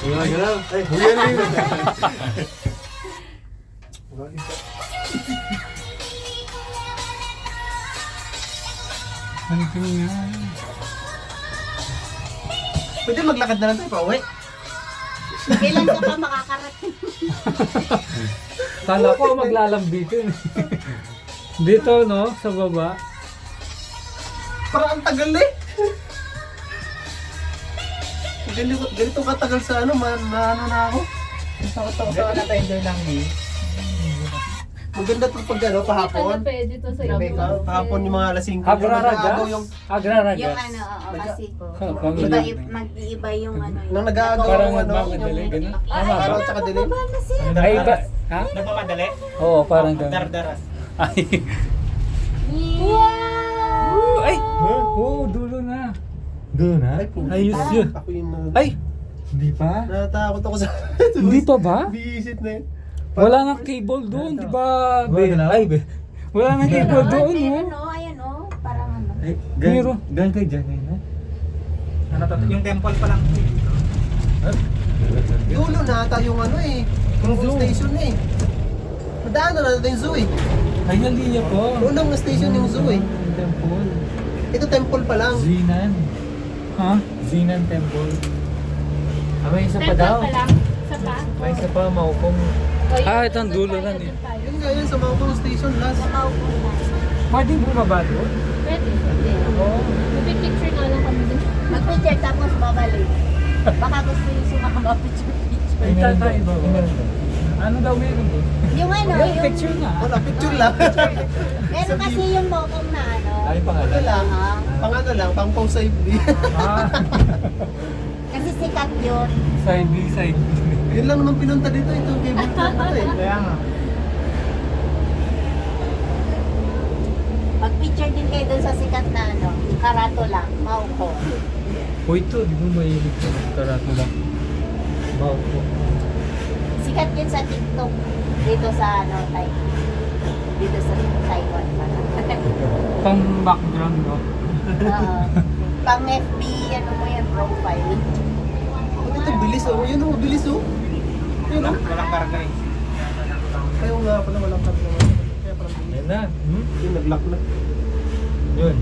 Galaw. Ay, huyan na yun. Ano ka nga? Pwede maglakad na lang tayo pa uwi. Kailan ka pa makakarating? Kala ko maglalambitin. Dito, no? Sa baba. Parang ang tagal eh. Ganito katagal sa ano, ano na ako. Gano'n na tayo doon lang eh. Maganda to pag ano, pahapon. Pwede to sa Rebecca, pahapon yung mga alas 5. Agraragas? Yung Agraragas? ano, oo, kasi Iba, mag-iiba yung ano yun. Nang nag-aagaw Parang ng ano, nagmamadali, yung gano'n? Ay, Tama ba? araw tsaka dilim. Ba na siya? Ay, ba? Ha? Nagmamadali? Oo, parang gano'n. Dardaras. Ay. Wow! Ay! Oo, dulo na. Doon ha? Ayos yun. Ako yung Ay! Hindi pa? natakot ako sa... Hindi pa ba? Bisit na yun. Wala nang cable doon, di ba? Wala. Ay, be. Wala nang cable doon, Meron no? o, ayan o. Parang ano. Meron. Gan kayo dyan ngayon ha? Ano to? Yung temple pa lang. Dulo na ata yung ano eh. Yung station eh. Madaanan na natin yung zoo eh. Ay, naliya po. Unang station yung zoo eh. Temple. Ito temple pa lang. Zinan. Ha? Zinan Temple. Ah, may isa pa daw. pa lang. Isa pa. May isa pa, maupong. Ah, ito ang dulo lang eh. Yun nga yun sa Maupong Station last. Sa Maupong na. Pwede bumaba doon? Pwede. Oo. Magpipicture nga lang kami dun. Mag-picture tapos babalik. Baka gusto yung sumama picture-picture. Ay, tatay ba? Ano daw meron doon? Yung ano, Yung yung... picture na. Wala, picture lang. Meron kasi yung Maupong na ano. Ay, pangalan. Ano lang. Ah, Pang ano lang, pang post safety. Ah, kasi sikat yun. side B, side B. Yun lang naman pinunta dito, itong cable car na to eh. Kaya nga. Mag-picture din kayo dun sa sikat na ano. Karato lang, Maupong. O ito, di mo mahilig sa karato lang. Maupo. Sikat yun sa TikTok. Dito sa ano, dito sa Taiwan pala. Pang background, no? Pang FB, ano mo yan, profile. Ito, bilis oh. Yun oh, bilis oh. Yun oh. Walang karga eh. Kayo nga pala, walang kami naman. Kaya parang Yan na. Yung nag-lock na. Yun.